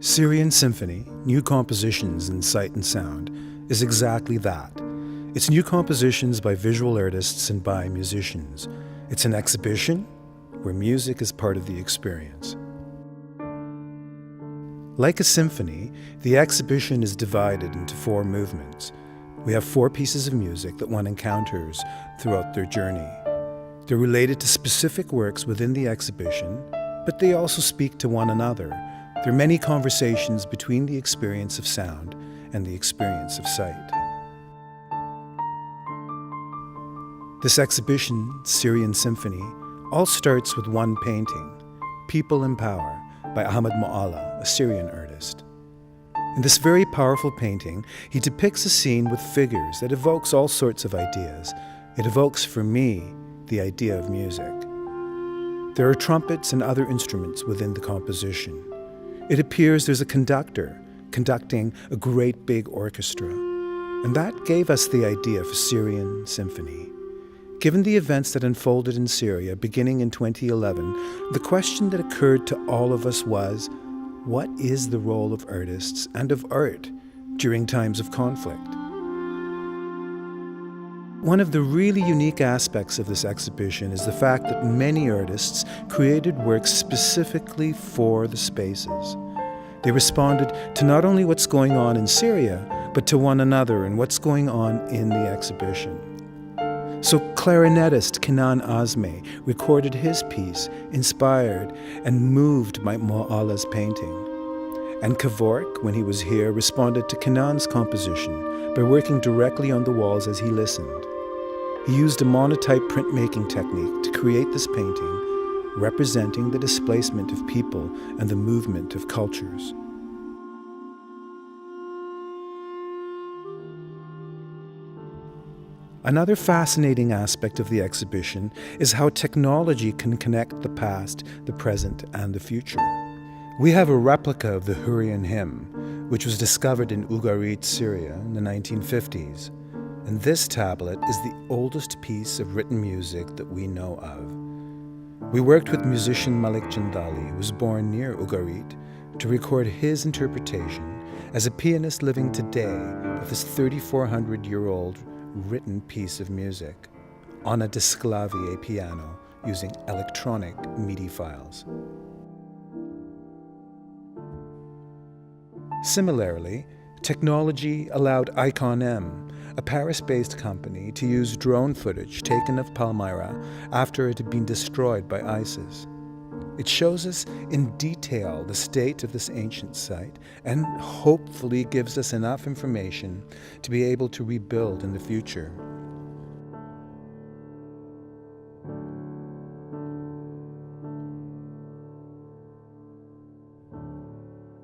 Syrian Symphony, New Compositions in Sight and Sound, is exactly that. It's new compositions by visual artists and by musicians. It's an exhibition where music is part of the experience. Like a symphony, the exhibition is divided into 4 movements. We have 4 pieces of music that one encounters throughout their journey. They're related to specific works within the exhibition, but they also speak to one another. There are many conversations between the experience of sound and the experience of sight. This exhibition, Syrian Symphony, all starts with one painting, People in Power, by Ahmed Moalla, a Syrian artist. In this very powerful painting, he depicts a scene with figures that evokes all sorts of ideas. It evokes, for me, the idea of music. There are trumpets and other instruments within the composition. It appears there's a conductor conducting a great big orchestra, and that gave us the idea for Syrian Symphony. Given the events that unfolded in Syria beginning in 2011, the question that occurred to all of us was, what is the role of artists and of art during times of conflict? One of the really unique aspects of this exhibition is the fact that many artists created works specifically for the spaces. They responded to not only what's going on in Syria, but to one another and what's going on in the exhibition. So clarinetist Kenan Azmi recorded his piece, inspired and moved by Moalla's painting. And Kevork, when he was here, responded to Kenan's composition by working directly on the walls as he listened. He used a monotype printmaking technique to create this painting, representing the displacement of people and the movement of cultures. Another fascinating aspect of the exhibition is how technology can connect the past, the present, and the future. We have a replica of the Hurryin hymn, which was discovered in Ugarit, Syria in the 1950s. And this tablet is the oldest piece of written music that we know of. We worked with musician Malik Jandali, who was born near Ugarit, to record his interpretation as a pianist living today of this 3,400-year-old written piece of music on a Desclavier piano using electronic MIDI files. Similarly, technology allowed Icon M, a Paris-based company, to use drone footage taken of Palmyra after it had been destroyed by ISIS. It shows us in detail the state of this ancient site and hopefully gives us enough information to be able to rebuild in the future.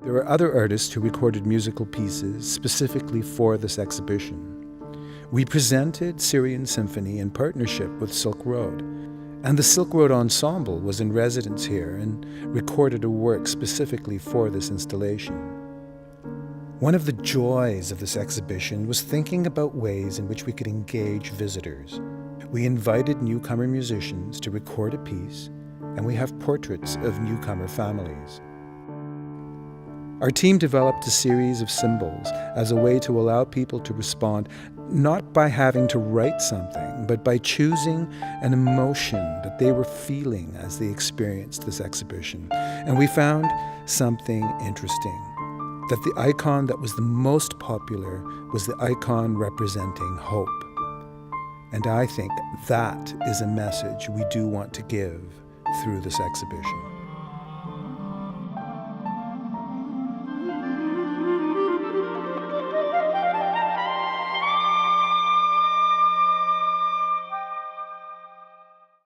There are other artists who recorded musical pieces specifically for this exhibition. We presented Syrian Symphony in partnership with Silk Road, and the Silk Road Ensemble was in residence here and recorded a work specifically for this installation. One of the joys of this exhibition was thinking about ways in which we could engage visitors. We invited newcomer musicians to record a piece, and we have portraits of newcomer families. Our team developed a series of symbols as a way to allow people to respond, not by having to write something, but by choosing an emotion that they were feeling as they experienced this exhibition. And we found something interesting, that the icon that was the most popular was the icon representing hope. And I think that is a message we do want to give through this exhibition.